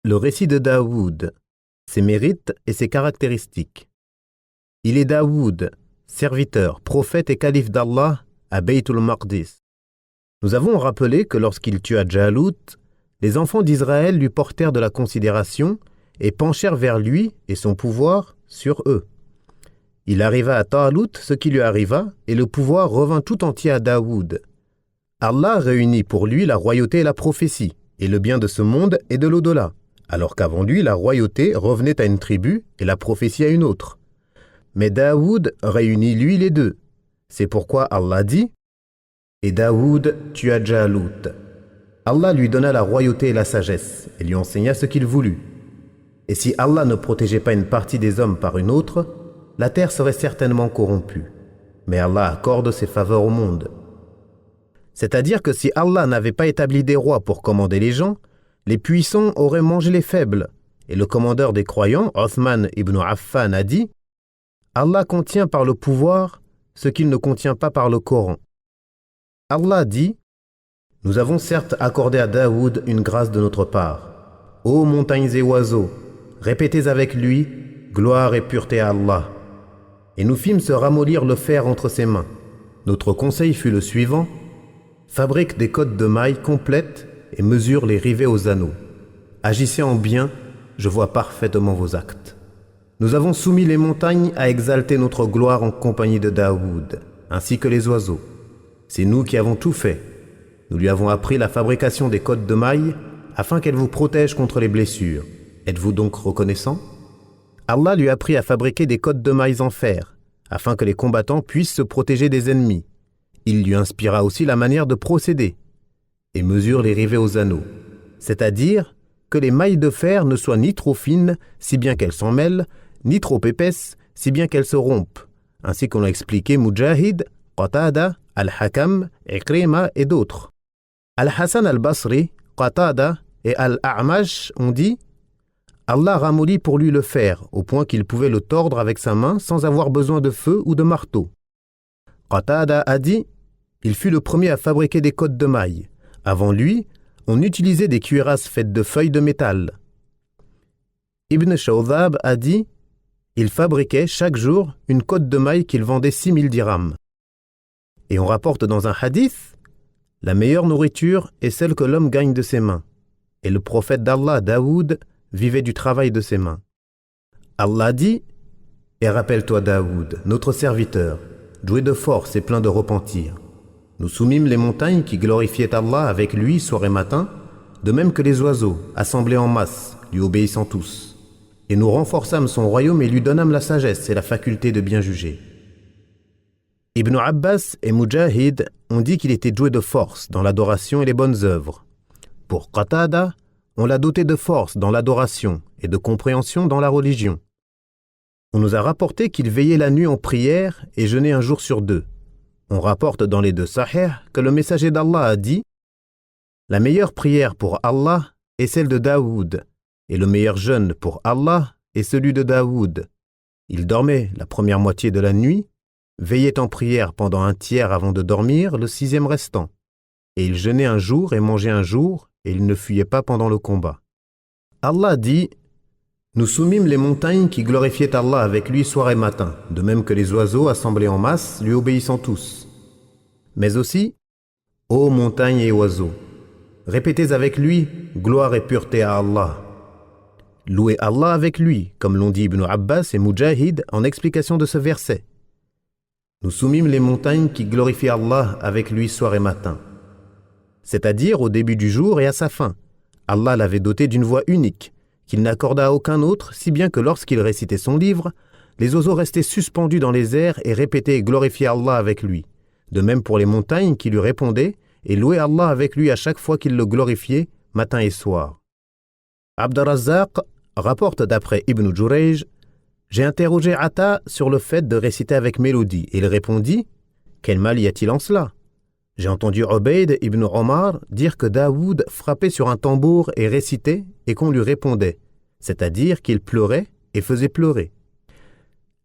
Le récit de Daoud, ses mérites et ses caractéristiques. Il est Daoud, serviteur, prophète et calife d'Allah à Baytul Maqdis. Nous avons rappelé que lorsqu'il tua Jalut, les enfants d'Israël lui portèrent de la considération et penchèrent vers lui et son pouvoir sur eux. Il arriva à Talut ce qui lui arriva et le pouvoir revint tout entier à Daoud. Allah réunit pour lui la royauté et la prophétie, et le bien de ce monde et de l'au-delà, alors qu'avant lui la royauté revenait à une tribu et la prophétie à une autre. Mais Daoud réunit lui les deux. C'est pourquoi Allah dit « Et Daoud tua Jalut ». Allah lui donna la royauté et la sagesse, et lui enseigna ce qu'il voulut. Et si Allah ne protégeait pas une partie des hommes par une autre, la terre serait certainement corrompue. Mais Allah accorde ses faveurs au monde. C'est-à-dire que si Allah n'avait pas établi des rois pour commander les gens, les puissants auraient mangé les faibles. Et le commandeur des croyants, Othman ibn Affan, a dit « Allah contient par le pouvoir ce qu'il ne contient pas par le Coran. » Allah dit « Nous avons certes accordé à Daoud une grâce de notre part. Ô montagnes et oiseaux, répétez avec lui « Gloire et pureté à Allah ». Et nous fîmes se ramollir le fer entre ses mains. Notre conseil fut le suivant : fabrique des cottes de mailles complètes et mesure les rivets aux anneaux. Agissez en bien, je vois parfaitement vos actes. Nous avons soumis les montagnes à exalter notre gloire en compagnie de Daoud, ainsi que les oiseaux. C'est nous qui avons tout fait. Nous lui avons appris la fabrication des cottes de mailles afin qu'elles vous protègent contre les blessures. Êtes-vous donc reconnaissant ? Allah lui a appris à fabriquer des cottes de mailles en fer, afin que les combattants puissent se protéger des ennemis. Il lui inspira aussi la manière de procéder, et mesure les rivets aux anneaux, c'est-à-dire que les mailles de fer ne soient ni trop fines, si bien qu'elles s'en mêlent, ni trop épaisses, si bien qu'elles se rompent, ainsi qu'on l'a expliqué Mujahid, Qatada, Al-Hakam, Ikrima et d'autres. Al-Hassan al-Basri, Qatada et Al-A'mash ont dit « Allah ramollit pour lui le fer, au point qu'il pouvait le tordre avec sa main sans avoir besoin de feu ou de marteau. » Qatada a dit « Il fut le premier à fabriquer des cottes de mailles. Avant lui, on utilisait des cuirasses faites de feuilles de métal. » Ibn Shawdhab a dit « Il fabriquait chaque jour une cotte de mailles qu'il vendait 6000 dirhams. » Et on rapporte dans un hadith « La meilleure nourriture est celle que l'homme gagne de ses mains. » Et le prophète d'Allah, Daoud, vivait du travail de ses mains. Allah dit « Et rappelle-toi Daoud, notre serviteur, doué de force et plein de repentir. Nous soumîmes les montagnes qui glorifiaient Allah avec lui soir et matin, de même que les oiseaux, assemblés en masse, lui obéissant tous. Et nous renforçâmes son royaume et lui donnâmes la sagesse et la faculté de bien juger. » Ibn Abbas et Mujahid ont dit qu'il était doué de force dans l'adoration et les bonnes œuvres. Pour Qatada, on l'a doté de force dans l'adoration et de compréhension dans la religion. On nous a rapporté qu'il veillait la nuit en prière et jeûnait un jour sur deux. On rapporte dans les deux Sahih que le messager d'Allah a dit « La meilleure prière pour Allah est celle de Daoud, et le meilleur jeûne pour Allah est celui de Daoud. Il dormait la première moitié de la nuit, veillait en prière pendant un tiers avant de dormir, le sixième restant. Et il jeûnait un jour et mangeait un jour, et il ne fuyait pas pendant le combat. » Allah dit « Nous soumîmes les montagnes qui glorifiaient Allah avec lui soir et matin, de même que les oiseaux assemblés en masse, lui obéissant tous. Mais aussi, ô montagnes et oiseaux, répétez avec lui « Gloire et pureté à Allah ». Louez Allah avec lui, comme l'ont dit Ibn Abbas et Mujahid en explication de ce verset. Nous soumîmes les montagnes qui glorifient Allah avec lui soir et matin. C'est-à-dire au début du jour et à sa fin. Allah l'avait doté d'une voix unique, qu'il n'accorda à aucun autre, si bien que lorsqu'il récitait son livre, les oiseaux restaient suspendus dans les airs et répétaient et glorifiaient Allah avec lui. De même pour les montagnes qui lui répondaient et louaient Allah avec lui à chaque fois qu'il le glorifiait, matin et soir. Abd ar-Razzaq rapporte d'après Ibn Jurayj « J'ai interrogé Ata sur le fait de réciter avec mélodie, et il répondit « Quel mal y a-t-il en cela ?» J'ai entendu Ubayd ibn Omar dire que Daoud frappait sur un tambour et récitait et qu'on lui répondait, c'est-à-dire qu'il pleurait et faisait pleurer.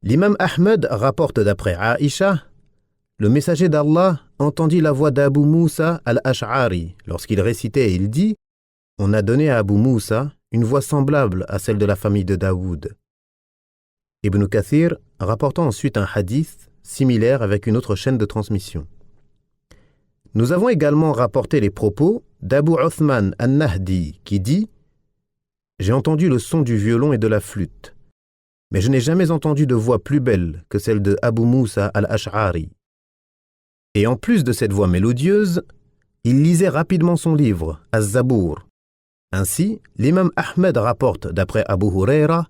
L'imam Ahmed rapporte d'après Aïcha, le messager d'Allah entendit la voix d'Abu Moussa al-Ash'ari lorsqu'il récitait et il dit « On a donné à Abu Moussa une voix semblable à celle de la famille de Daoud. Ibn Kathir rapportant ensuite un hadith similaire avec une autre chaîne de transmission. Nous avons également rapporté les propos d'Abu Uthman al-Nahdi qui dit « J'ai entendu le son du violon et de la flûte, mais je n'ai jamais entendu de voix plus belle que celle de Abu Moussa al-Ash'ari. » Et en plus de cette voix mélodieuse, il lisait rapidement son livre, Az-Zabour. Ainsi, l'imam Ahmed rapporte d'après Abu Huraira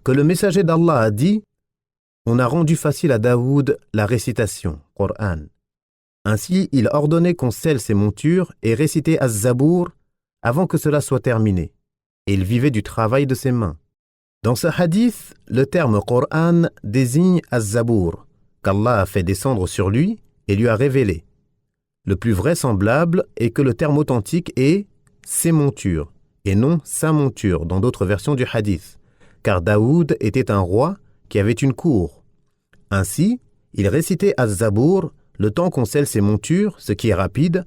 que le messager d'Allah a dit « On a rendu facile à Daoud la récitation, Coran. Ainsi, il ordonnait qu'on scelle ses montures et récitait Az-Zabour avant que cela soit terminé, et il vivait du travail de ses mains. » Dans ce hadith, le terme Coran désigne Az-Zabour, qu'Allah a fait descendre sur lui et lui a révélé. Le plus vraisemblable est que le terme authentique est « ses montures » et non « sa monture » dans d'autres versions du hadith, car Daoud était un roi qui avait une cour. Ainsi, il récitait Az-Zabour le temps qu'on scelle ses montures, ce qui est rapide,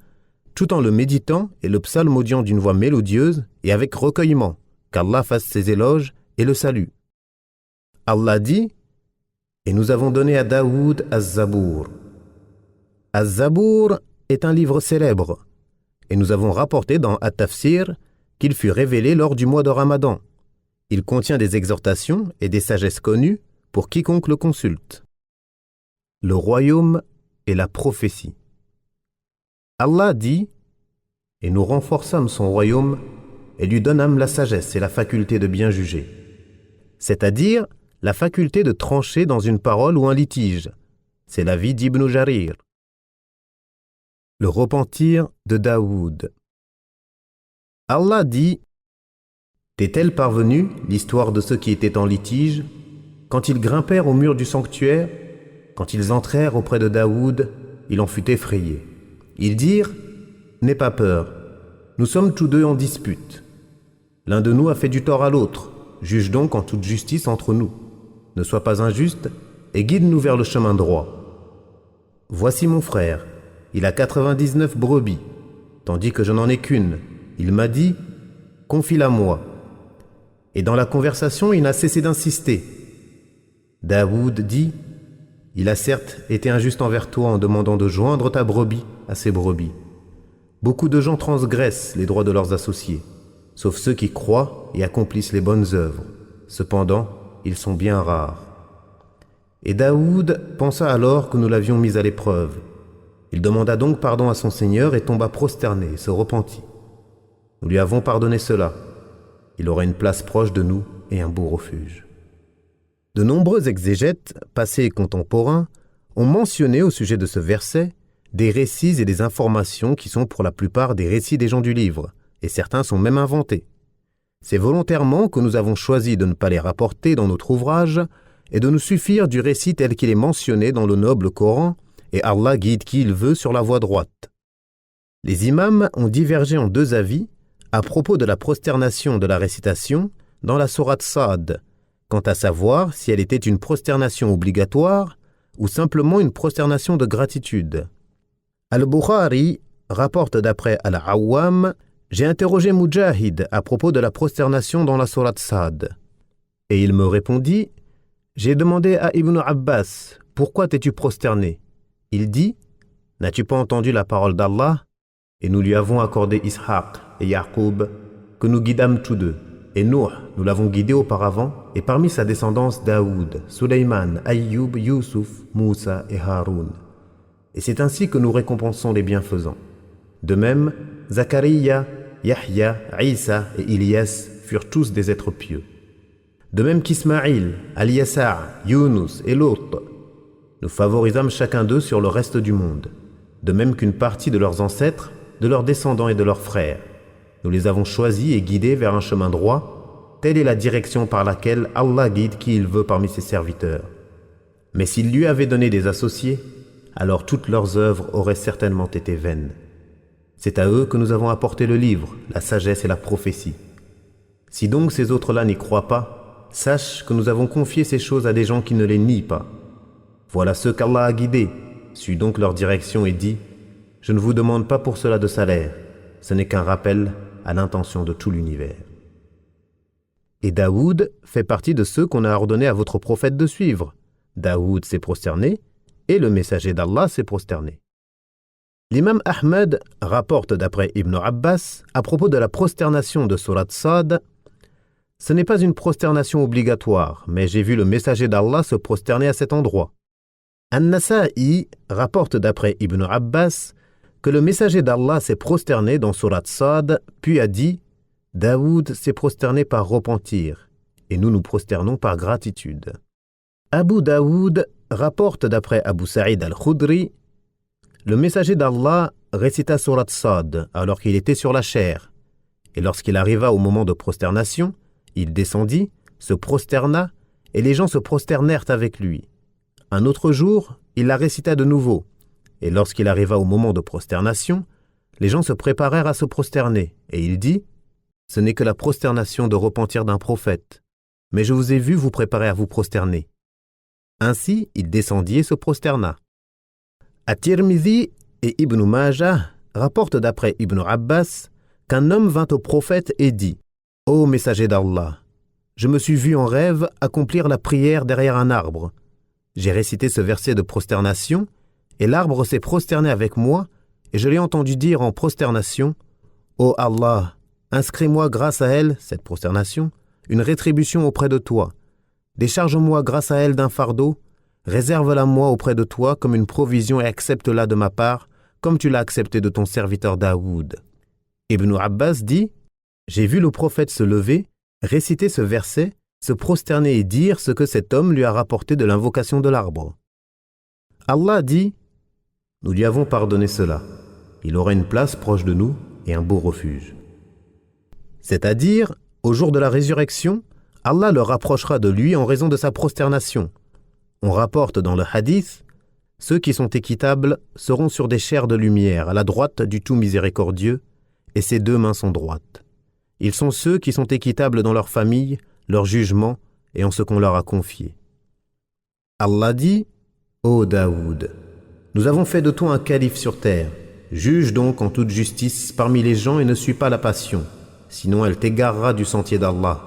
tout en le méditant et le psalmodiant d'une voix mélodieuse et avec recueillement, qu'Allah fasse ses éloges et le salue. Allah dit « Et nous avons donné à Daoud Az-Zabour. » Az-Zabour est un livre célèbre, et nous avons rapporté dans At-Tafsir qu'il fut révélé lors du mois de Ramadan. Il contient des exhortations et des sagesses connues pour quiconque le consulte. Le royaume et la prophétie. Allah dit « Et nous renforçâmes son royaume et lui donnâmes la sagesse et la faculté de bien juger, c'est-à-dire la faculté de trancher dans une parole ou un litige. » C'est l'avis d'Ibn Jarir. Le repentir de Daoud. Allah dit « T'est-elle parvenue l'histoire de ceux qui étaient en litige, quand ils grimpèrent au mur du sanctuaire, quand ils entrèrent auprès de Daoud, il en fut effrayé. Ils dirent « N'aie pas peur, nous sommes tous deux en dispute. L'un de nous a fait du tort à l'autre, juge donc en toute justice entre nous. Ne sois pas injuste et guide-nous vers le chemin droit. Voici mon frère, il a 99 brebis, tandis que je n'en ai qu'une. Il m'a dit « Confie-la moi. » Et dans la conversation, il n'a cessé d'insister. Daoud dit « Il a certes été injuste envers toi en demandant de joindre ta brebis à ses brebis. Beaucoup de gens transgressent les droits de leurs associés, sauf ceux qui croient et accomplissent les bonnes œuvres. Cependant, ils sont bien rares. » Et Daoud pensa alors que nous l'avions mis à l'épreuve. Il demanda donc pardon à son Seigneur et tomba prosterné et se repentit. Nous lui avons pardonné cela. Il aura une place proche de nous et un beau refuge. De nombreux exégètes, passés et contemporains, ont mentionné au sujet de ce verset des récits et des informations qui sont pour la plupart des récits des gens du livre, et certains sont même inventés. C'est volontairement que nous avons choisi de ne pas les rapporter dans notre ouvrage et de nous suffire du récit tel qu'il est mentionné dans le noble Coran, et Allah guide qui il veut sur la voie droite. Les imams ont divergé en deux avis à propos de la prosternation de la récitation dans la sourate Sa'd, quant à savoir si elle était une prosternation obligatoire ou simplement une prosternation de gratitude. Al-Bukhari rapporte d'après Al-Awwam « J'ai interrogé Mujahid à propos de la prosternation dans la sourate Sa'd. Et il me répondit « J'ai demandé à Ibn Abbas « Pourquoi t'es-tu prosterné ?» Il dit « N'as-tu pas entendu la parole d'Allah ? Et nous lui avons accordé Ishaq et Yaqub, que nous guidâmes tous deux. Et Nuh, nous l'avons guidé auparavant, et parmi sa descendance Daoud, Suleyman, Ayyub, Yusuf, Moussa et Haroun. Et c'est ainsi que nous récompensons les bienfaisants. De même, Zachariah, Yahya, Isa et Ilyas furent tous des êtres pieux. De même qu'Ismaïl, Al-Yasa', Yunus et Lot, nous favorisâmes chacun d'eux sur le reste du monde, de même qu'une partie de leurs ancêtres, de leurs descendants et de leurs frères. Nous les avons choisis et guidés vers un chemin droit. Telle est la direction par laquelle Allah guide qui il veut parmi ses serviteurs. Mais s'il lui avait donné des associés, alors toutes leurs œuvres auraient certainement été vaines. C'est à eux que nous avons apporté le livre, la sagesse et la prophétie. Si donc ces autres-là n'y croient pas, sache que nous avons confié ces choses à des gens qui ne les nient pas. Voilà ceux qu'Allah a guidés. Suis donc leur direction et dis « Je ne vous demande pas pour cela de salaire. Ce n'est qu'un rappel à l'intention de tout l'univers. » Et Daoud fait partie de ceux qu'on a ordonné à votre prophète de suivre. Daoud s'est prosterné et le messager d'Allah s'est prosterné. L'imam Ahmed rapporte d'après Ibn Abbas à propos de la prosternation de Surat Sad: ce n'est pas une prosternation obligatoire, mais j'ai vu le messager d'Allah se prosterner à cet endroit. An-Nasa'i rapporte d'après Ibn Abbas que le messager d'Allah s'est prosterné dans Surat Sad, puis a dit: Daoud s'est prosterné par repentir, et nous nous prosternons par gratitude. Abu Daoud rapporte d'après Abu Sa'id al-Khudri: le messager d'Allah récita Surat Sad alors qu'il était sur la chair, et lorsqu'il arriva au moment de prosternation, il descendit, se prosterna, et les gens se prosternèrent avec lui. Un autre jour, il la récita de nouveau, et lorsqu'il arriva au moment de prosternation, les gens se préparèrent à se prosterner, et il dit: ce n'est que la prosternation de repentir d'un prophète, mais je vous ai vu vous préparer à vous prosterner. Ainsi, il descendit et se prosterna. At-Tirmidhi et Ibn Majah rapportent d'après Ibn Abbas qu'un homme vint au prophète et dit: Ô messager d'Allah, je me suis vu en rêve accomplir la prière derrière un arbre. J'ai récité ce verset de prosternation, et l'arbre s'est prosterné avec moi, et je l'ai entendu dire en prosternation: Ô Allah, inscris-moi grâce à elle, cette prosternation, une rétribution auprès de toi. Décharge-moi grâce à elle d'un fardeau, réserve-la moi auprès de toi comme une provision et accepte-la de ma part, comme tu l'as accepté de ton serviteur Daoud. Ibn Abbas dit: j'ai vu le prophète se lever, réciter ce verset, se prosterner et dire ce que cet homme lui a rapporté de l'invocation de l'arbre. Allah dit: nous lui avons pardonné cela. Il aura une place proche de nous et un beau refuge. C'est-à-dire, au jour de la résurrection, Allah le rapprochera de lui en raison de sa prosternation. On rapporte dans le hadith: ceux qui sont équitables seront sur des chairs de lumière à la droite du tout miséricordieux, et ses deux mains sont droites. Ils sont ceux qui sont équitables dans leur famille, leur jugement et en ce qu'on leur a confié. Allah dit: Ô Daoud, nous avons fait de toi un calife sur terre. Juge donc en toute justice parmi les gens et ne suis pas la passion, sinon elle t'égarera du sentier d'Allah.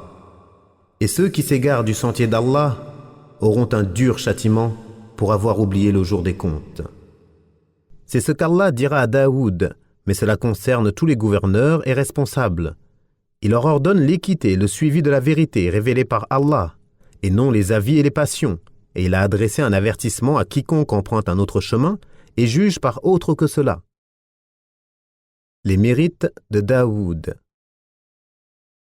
Et ceux qui s'égarent du sentier d'Allah auront un dur châtiment pour avoir oublié le jour des comptes. C'est ce qu'Allah dira à Daoud, mais cela concerne tous les gouverneurs et responsables. Il leur ordonne l'équité et le suivi de la vérité révélée par Allah, et non les avis et les passions, et il a adressé un avertissement à quiconque emprunte un autre chemin et juge par autre que cela. Les mérites de Daoud.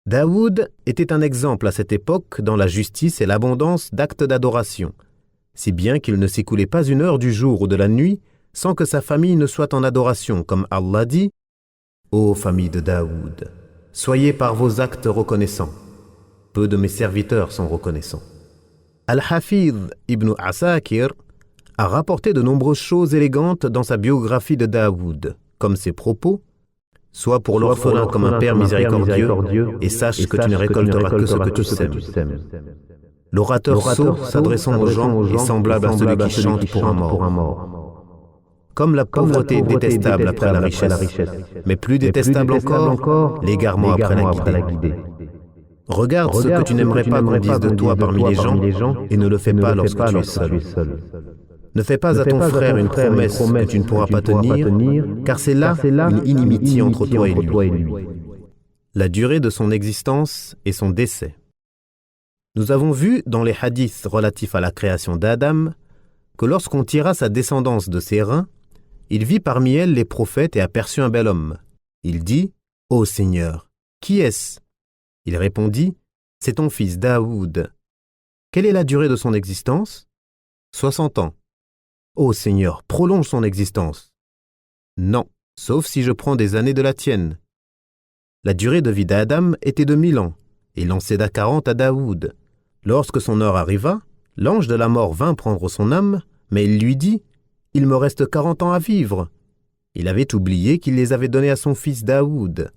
Daoud était un exemple à cette époque dans la justice et l'abondance d'actes d'adoration, si bien qu'il ne s'écoulait pas une heure du jour ou de la nuit sans que sa famille ne soit en adoration, comme Allah dit: Ô famille de Daoud, soyez par vos actes reconnaissants. Peu de mes serviteurs sont reconnaissants. Al-Hafidh ibn Asakir a rapporté de nombreuses choses élégantes dans sa biographie de Daoud, comme ses propos: sois pour l'orphelin comme un père miséricordieux, et sache que tu ne récolteras que ce que tu sèmes. L'orateur sot s'adressant aux gens est semblable à celui qui chante pour un mort. Comme la pauvreté est détestable après la richesse, mais plus détestable encore, l'égarement après la guidée. Regarde ce que tu n'aimerais pas qu'on dise de toi parmi les gens, et ne le fais pas lorsque tu es seul. Ne fais pas à ton frère une promesse que tu ne pourras pas tenir, car c'est là une inimitié entre toi et lui. La durée de son existence et son décès. Nous avons vu dans les hadiths relatifs à la création d'Adam que lorsqu'on tira sa descendance de ses reins, il vit parmi elles les prophètes et aperçut un bel homme. Il dit: Ô Seigneur, qui est-ce? Il répondit: C'est ton fils Daoud. Quelle est la durée de son existence? 60 ans. Ô Seigneur, prolonge son existence. Non, sauf si je prends des années de la tienne. La durée de vie d'Adam était de 1000 ans, et il en céda 40 à Daoud. Lorsque son heure arriva, l'ange de la mort vint prendre son âme, mais il lui dit: Il me reste 40 ans à vivre. Il avait oublié qu'il les avait donnés à son fils Daoud.